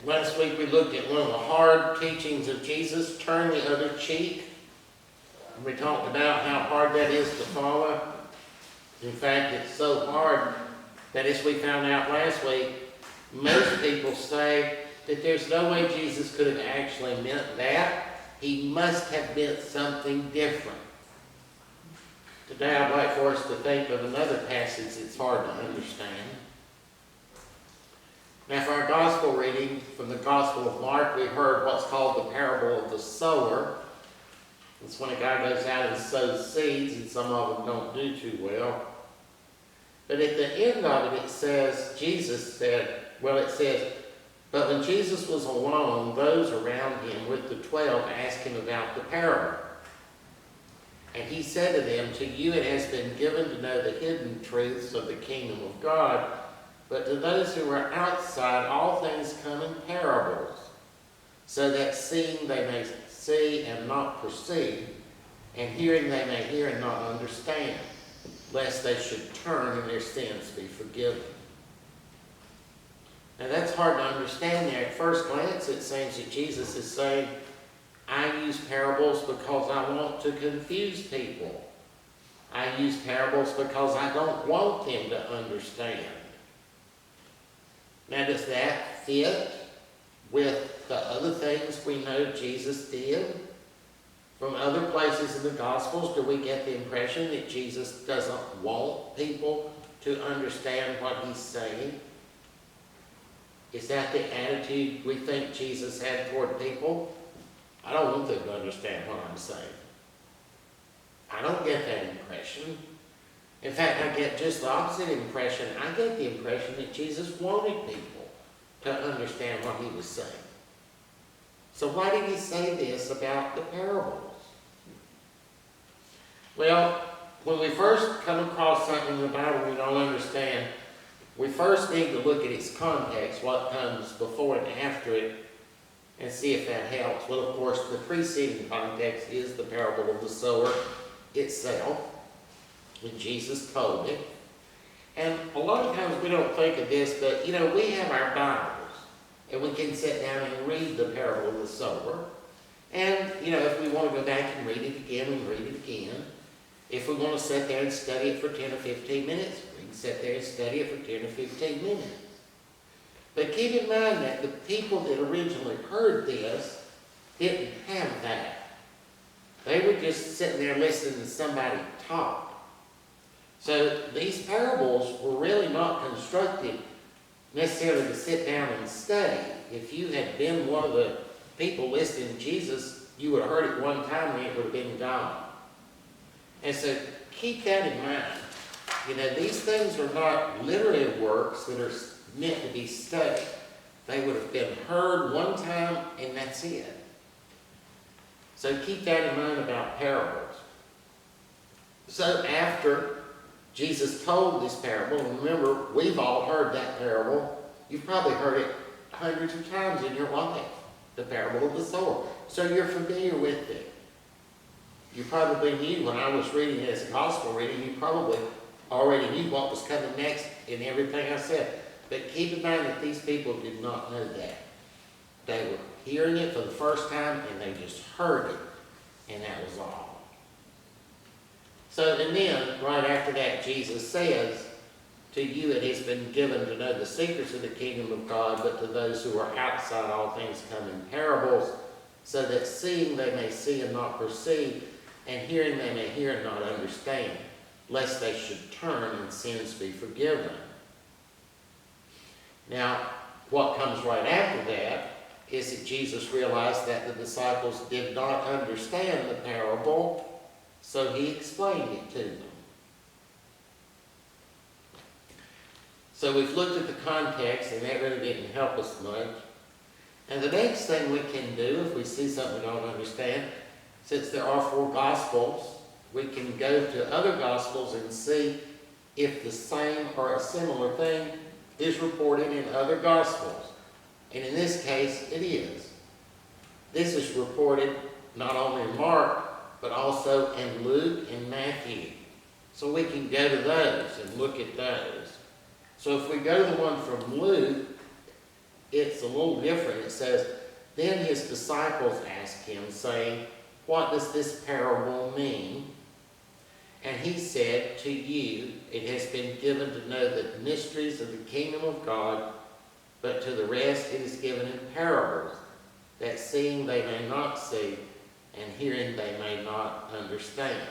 Last week we looked at one of the hard teachings of Jesus, turn the other cheek. And we talked about how hard that is to follow. In fact, it's so hard that, as we found out last week, most people say that there's no way Jesus could have actually meant that. He must have meant something different. Today I'd like for us to think of another passage that's hard to understand. Now, for our gospel reading from the Gospel of Mark, we heard what's called the parable of the sower. It's when a guy goes out and sows seeds, and some of them don't do too well. But at the end of it, it says, but when Jesus was alone, those around him with the 12 asked him about the parable. And he said to them, to you it has been given to know the hidden truths of the kingdom of God, but to those who are outside, all things come in parables, so that seeing they may see and not perceive, and hearing they may hear and not understand, lest they should turn and their sins be forgiven. Now that's hard to understand there. At first glance, it seems that Jesus is saying, I use parables because I want to confuse people. I use parables because I don't want them to understand. Now, does that fit with the other things we know Jesus did? From other places in the Gospels, do we get the impression that Jesus doesn't want people to understand what he's saying? Is that the attitude we think Jesus had toward people? I don't want them to understand what I'm saying. I don't get that impression. In fact, I get just the opposite impression. I get the impression that Jesus wanted people to understand what he was saying. So why did he say this about the parables? Well, when we first come across something in the Bible we don't understand, we first need to look at its context, what comes before and after it, and see if that helps. Well, of course, the preceding context is the parable of the sower itself, when Jesus told it. And a lot of times we don't think of this, but we have our Bibles, and we can sit down and read the parable of the sower. And if we want to go back and read it again, we read it again. If we want to sit there and study it for 10 or 15 minutes, we can sit there and study it for 10 or 15 minutes. But keep in mind that the people that originally heard this didn't have that. They were just sitting there listening to somebody talk. So these parables were really not constructed necessarily to sit down and study. If you had been one of the people listening to Jesus, you would have heard it one time and it would have been gone. And so keep that in mind. These things are not literary works that are meant to be studied. They would have been heard one time and that's it. So keep that in mind about parables. So after Jesus told this parable, and remember, we've all heard that parable. You've probably heard it hundreds of times in your life, the parable of the sower. So you're familiar with it. You probably knew when I was reading it as a gospel reading, you probably already knew what was coming next in everything I said. But keep in mind that these people did not know that. They were hearing it for the first time and they just heard it. And that was all. So, and then, right after that, Jesus says, to you it has been given to know the secrets of the kingdom of God, but to those who are outside, all things come in parables, so that seeing they may see and not perceive, and hearing they may hear and not understand, lest they should turn and sins be forgiven. Now, what comes right after that is that Jesus realized that the disciples did not understand the parable, so he explained it to them. So we've looked at the context, and that really didn't help us much. And the next thing we can do, if we see something we don't understand, since there are 4 Gospels, we can go to other Gospels and see if the same or a similar thing is reported in other Gospels. And in this case, it is. This is reported not only in Mark, but also in Luke and Matthew. So we can go to those and look at those. So if we go to the one from Luke, it's a little different. It says, then his disciples asked him, saying, what does this parable mean? And he said, to you it has been given to know the mysteries of the kingdom of God, but to the rest it is given in parables, that seeing they may not see, and hearing they may not understand.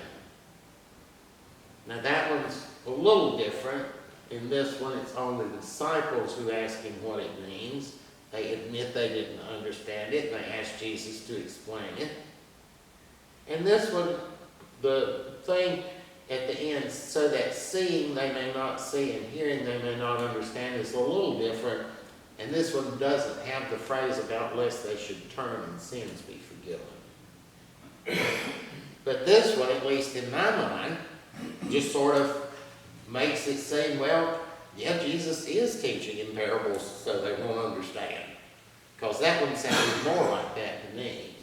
Now that one's a little different. In this one, it's only the disciples who ask him what it means. They admit they didn't understand it, and they ask Jesus to explain it. And this one, the thing at the end, so that seeing they may not see and hearing they may not understand, is a little different. And this one doesn't have the phrase about lest they should turn and sins be forgiven. But this one, at least in my mind, just sort of makes it seem, well, yeah, Jesus is teaching in parables so they won't understand. Because that one sounded more like that to me.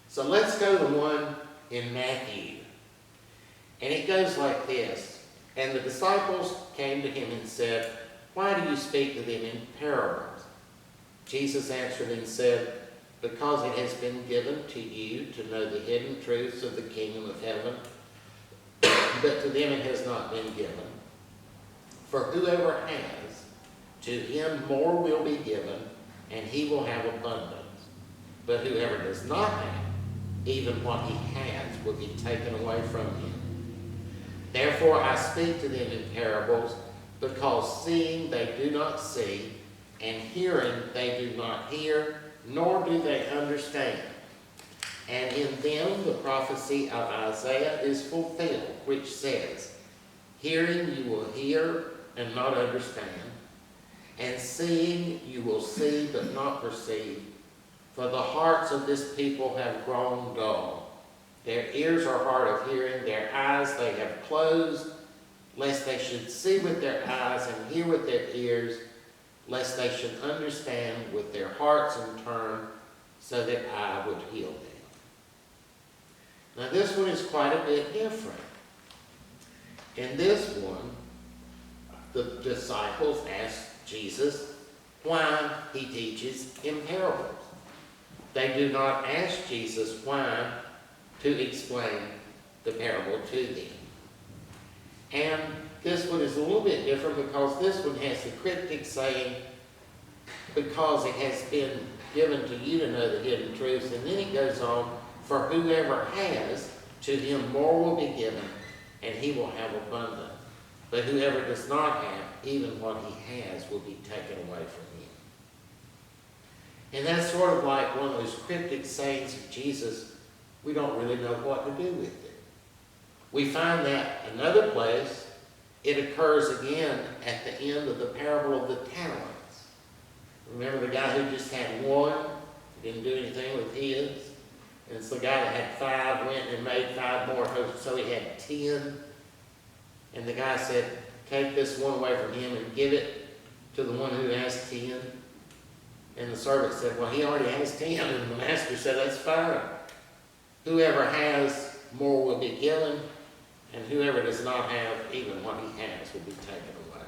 So let's go to the one in Matthew. And it goes like this. And the disciples came to him and said, why do you speak to them in parables? Jesus answered and said, because it has been given to you to know the hidden truths of the kingdom of heaven, but to them it has not been given. For whoever has, to him more will be given, and he will have abundance. But whoever does not have, even what he has will be taken away from him. Therefore I speak to them in parables, because seeing they do not see, and hearing they do not hear, nor do they understand. And in them the prophecy of Isaiah is fulfilled, which says, hearing you will hear and not understand, and seeing you will see but not perceive, for the hearts of this people have grown dull. Their ears are hard of hearing, their eyes they have closed, lest they should see with their eyes and hear with their ears, lest they should understand with their hearts and turn, so that I would heal them. Now this one is quite a bit different. In this one, the disciples asked Jesus why he teaches in parables. They do not ask Jesus why to explain the parable to them. And this one is a little bit different because this one has the cryptic saying, because it has been given to you to know the hidden truths. And then it goes on, for whoever has, to him more will be given, and he will have abundance. But whoever does not have, even what he has will be taken away from him. And that's sort of like one of those cryptic sayings of Jesus. We don't really know what to do with it. We find that another place, it occurs again at the end of the parable of the talents. Remember the guy who just had one, didn't do anything with his? And it's the guy that had 5 went and made 5 more, so he had 10. And the guy said, take this one away from him and give it to the one who has 10. And the servant said, well, he already has 10. And the master said, that's fine. Whoever has more will be given, and whoever does not have, even what he has, will be taken away.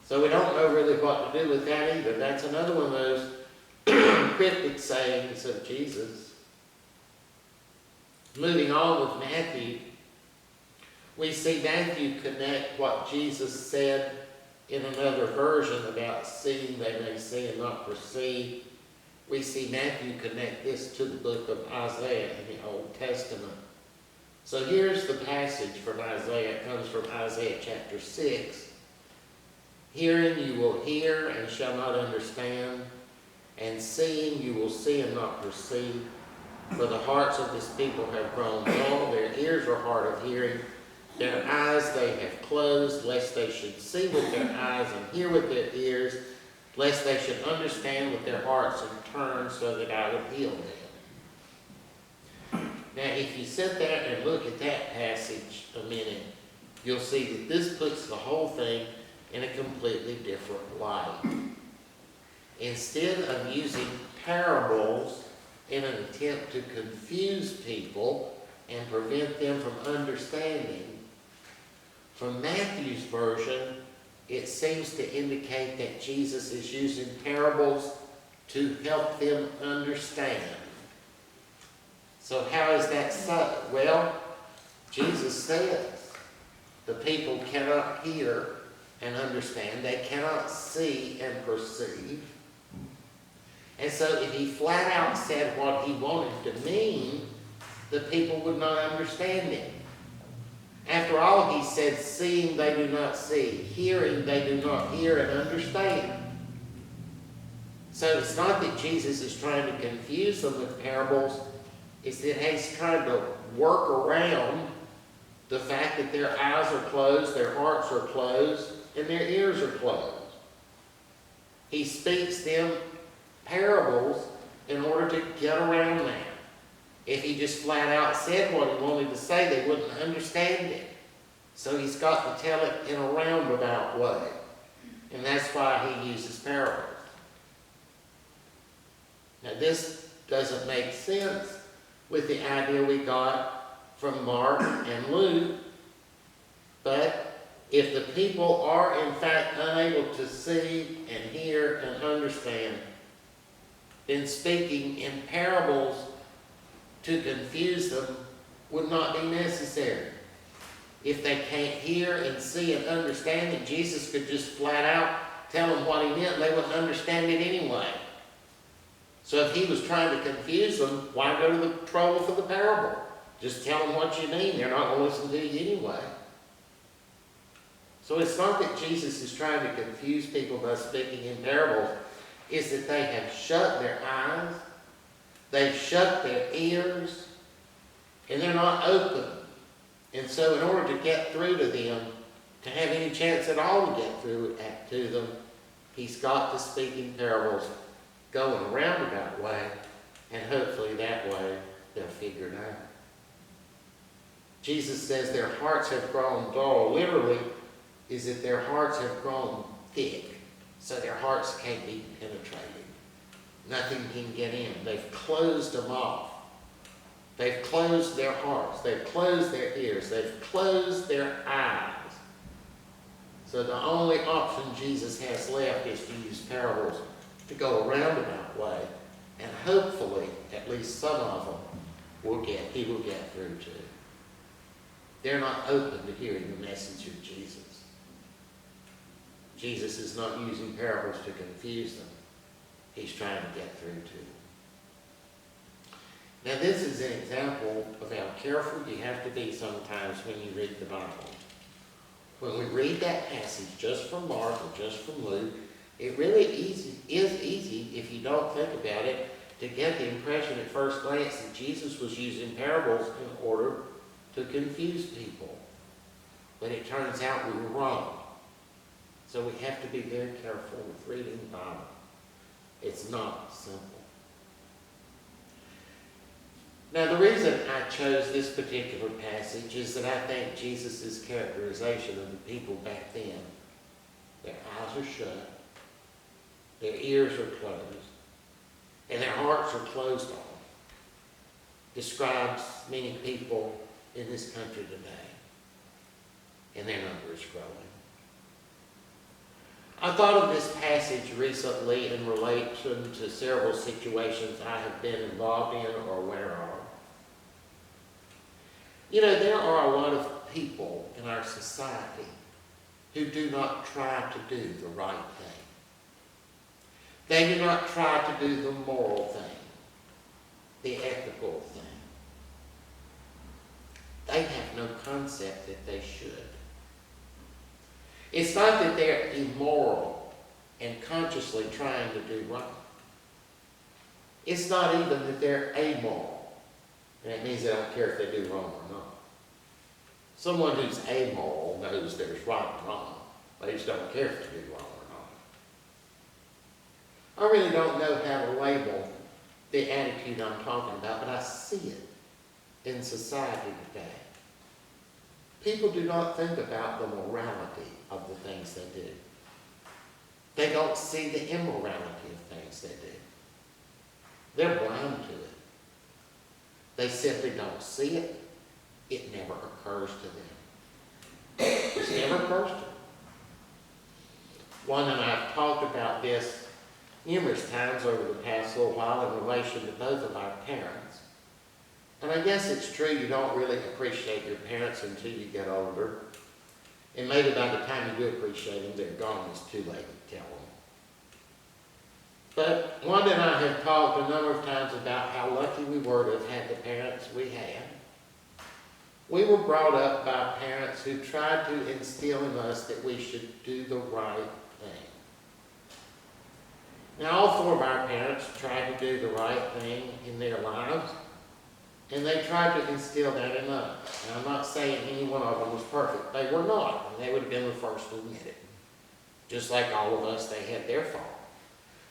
So we don't know really what to do with that either. That's another one of those cryptic sayings of Jesus. Moving on with Matthew, we see Matthew connect what Jesus said in another version about seeing they may see and not perceive. We see Matthew connect this to the book of Isaiah in the Old Testament. So here's the passage from Isaiah. It comes from Isaiah chapter 6. Hearing you will hear and shall not understand, and seeing you will see and not perceive. For the hearts of this people have grown dull, their ears are hard of hearing, their eyes they have closed, lest they should see with their eyes and hear with their ears, lest they should understand with their hearts and turn, so that I would heal them. Now, if you sit there and look at that passage a minute, you'll see that this puts the whole thing in a completely different light. Instead of using parables in an attempt to confuse people and prevent them from understanding, from Matthew's version, it seems to indicate that Jesus is using parables to help them understand. So how is that so? Well, Jesus says the people cannot hear and understand. They cannot see and perceive. And so if he flat out said what he wanted to mean, the people would not understand him. After all, he said, seeing they do not see, hearing they do not hear and understand. So it's not that Jesus is trying to confuse them with parables, it's that he's trying to work around the fact that their eyes are closed, their hearts are closed, and their ears are closed. He speaks them parables in order to get around that. If he just flat out said what he wanted to say, they wouldn't understand it. So he's got to tell it in a roundabout way. And that's why he uses parables. Now this doesn't make sense with the idea we got from Mark and Luke, but if the people are in fact unable to see and hear and understand, then speaking in parables to confuse them would not be necessary. If they can't hear and see and understand it, Jesus could just flat out tell them what he meant. They wouldn't understand it anyway. So if he was trying to confuse them, why go to the trouble for the parable? Just tell them what you mean. They're not going to listen to you anyway. So it's not that Jesus is trying to confuse people by speaking in parables. It's that they have shut their eyes, they've shut their ears, and they're not open. And so in order to get through to them, to have any chance at all to get through to them, he's got to speak in parables, go in a roundabout way, and hopefully that way they'll figure it out. Jesus says their hearts have grown dull. Literally, is that their hearts have grown thick, so their hearts can't be penetrated. Nothing can get in. They've closed them off. They've closed their hearts. They've closed their ears. They've closed their eyes. So the only option Jesus has left is to use parables to go a roundabout way, and hopefully at least some of them he will get through to. They're not open to hearing the message of Jesus. Jesus is not using parables to confuse them. He's trying to get through to them. Now this is an example of how careful you have to be sometimes when you read the Bible. When we read that passage just from Mark or just from Luke, it really is easy, if you don't think about it, to get the impression at first glance that Jesus was using parables in order to confuse people. But it turns out we were wrong. So we have to be very careful with reading the Bible. It's not simple. Now the reason I chose this particular passage is that I think Jesus' characterization of the people back then, their eyes are shut, their ears are closed, and their hearts are closed off, describes many people in this country today, and their number is growing. I thought of this passage recently in relation to several situations I have been involved in or aware of. You know, there are a lot of people in our society who do not try to do the right thing. They do not try to do the moral thing, the ethical thing. They have no concept that they should. It's not that they're immoral and consciously trying to do right. It's not even that they're amoral. And that means they don't care if they do wrong or not. Someone who's amoral knows there's right and wrong. They just don't care if they do wrong or not. I really don't know how to label the attitude I'm talking about, but I see it in society today. People do not think about the morality of the things they do. They don't see the immorality of things they do. They're blind to it. They simply don't see it. It never occurs to them. It never occurs to them. One, and I've talked about this numerous times over the past little while in relation to both of our parents. And I guess it's true you don't really appreciate your parents until you get older. And maybe by the time you do appreciate them, they're gone. It's too late to tell them. But Wanda and I have talked a number of times about how lucky we were to have had the parents we had. We were brought up by parents who tried to instill in us that we should do the right thing. Now, all four of our parents tried to do the right thing in their lives, and they tried to instill that in us. And I'm not saying any one of them was perfect. They were not, and they would have been the first to admit it. Just like all of us, they had their fault.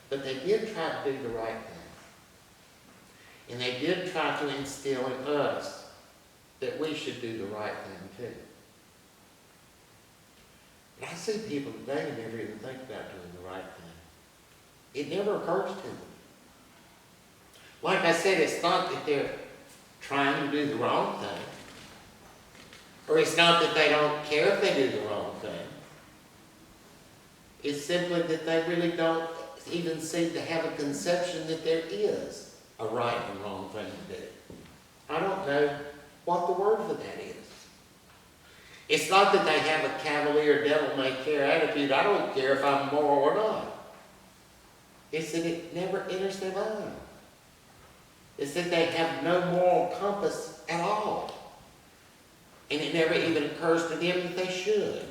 But they did try to do the right thing. And they did try to instill in us that we should do the right thing too. But I see people today who never even think about doing the right thing. It never occurs to them. Like I said, it's not that they're trying to do the wrong thing. Or it's not that they don't care if they do the wrong thing. It's simply that they really don't even seem to have a conception that there is a right and wrong thing to do. I don't know what the word for that is. It's not that they have a cavalier, devil-may-care attitude. I don't care if I'm moral or not. It's that it never enters their mind. It's that they have no moral compass at all. And it never even occurs to them that they should.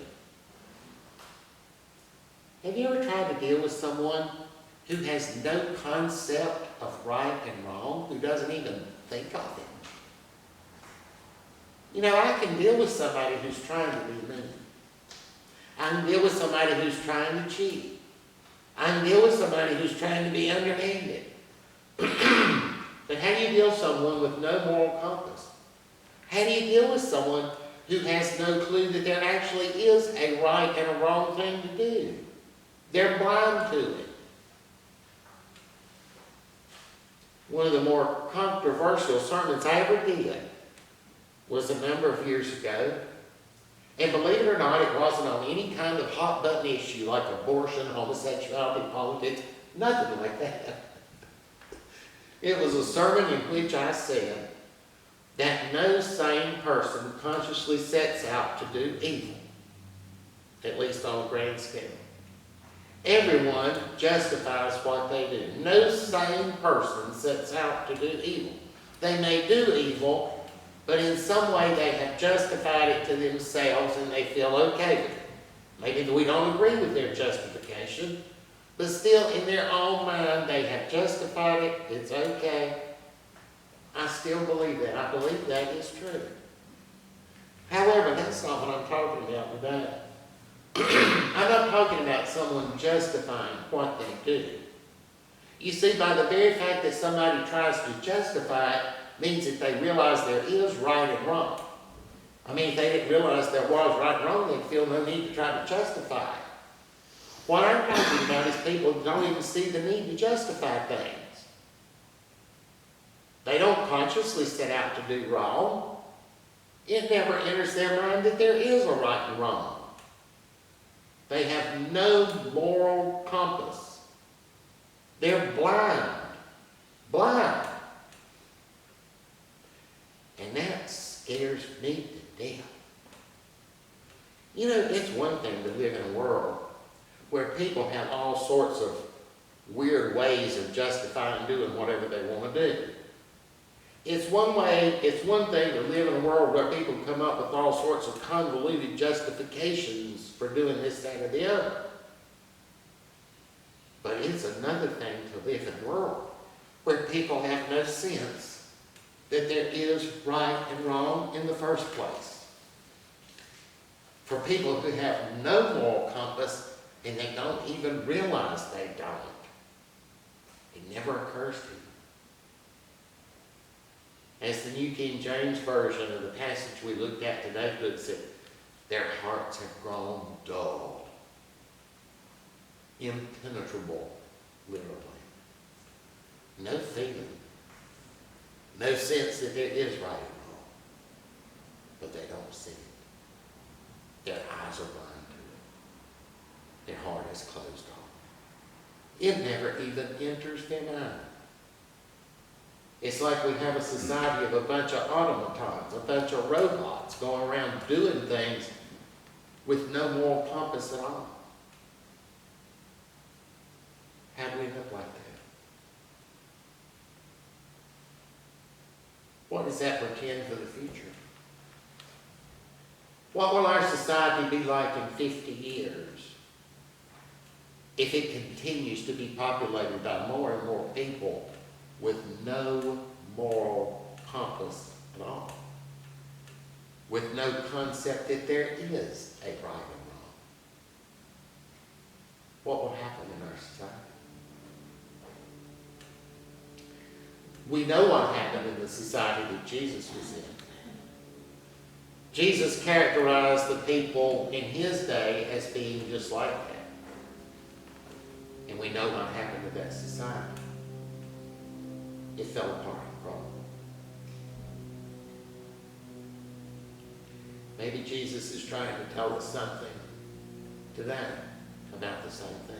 Have you ever tried to deal with someone who has no concept of right and wrong, who doesn't even think of it? You know, I can deal with somebody who's trying to be mean. I can deal with somebody who's trying to cheat. I can deal with somebody who's trying to be underhanded. But how do you deal with someone with no moral compass? How do you deal with someone who has no clue that there actually is a right and a wrong thing to do? They're blind to it. One of the more controversial sermons I ever did was a number of years ago. And believe it or not, it wasn't on any kind of hot button issue like abortion, homosexuality, politics, nothing like that. It was a sermon in which I said that no sane person consciously sets out to do evil, at least on a grand scale. Everyone justifies what they do. No sane person sets out to do evil. They may do evil, but in some way they have justified it to themselves and they feel okay with it. Maybe we don't agree with their justification, but still in their own mind they have justified it. It's okay. I still believe that. I believe that is true. However, that's not what I'm talking about today. I'm not talking about someone justifying what they do. You see, by the very fact that somebody tries to justify it means that they realize there is right and wrong. I mean, if they didn't realize there was right and wrong, they'd feel no need to try to justify it. What I'm talking about is people who don't even see the need to justify things. They don't consciously set out to do wrong. It never enters their mind that there is a right and wrong. They have no moral compass. They're blind. Blind. And that scares me to death. You know, it's one thing to live in a world where people have all sorts of weird ways of justifying doing whatever they want to do. It's one thing to live in a world where people come up with all sorts of convoluted justifications for doing this, that, or the other. But it's another thing to live in a world where people have no sense that there is right and wrong in the first place. For people who have no moral compass and they don't even realize they don't, it never occurs to them. As the New King James Version of the passage we looked at today puts it, their hearts have grown dull, impenetrable, literally. No feeling, no sense that there is right and wrong, but they don't see it. Their eyes are blind their heart is closed off. It never even enters their mind. It's like we have a society of a bunch of automatons, a bunch of robots going around doing things with no moral compass at all. How do we end up like that? What does that portend for the future? What will our society be like in 50 years if it continues to be populated by more and more people with no moral compass at all? With no concept that there is a right and wrong? What will happen in our society? We know what happened in the society that Jesus was in. Jesus characterized the people in his day as being just like that. And we know what happened to that society. It fell apart, probably. Maybe Jesus is trying to tell us something today about the same thing.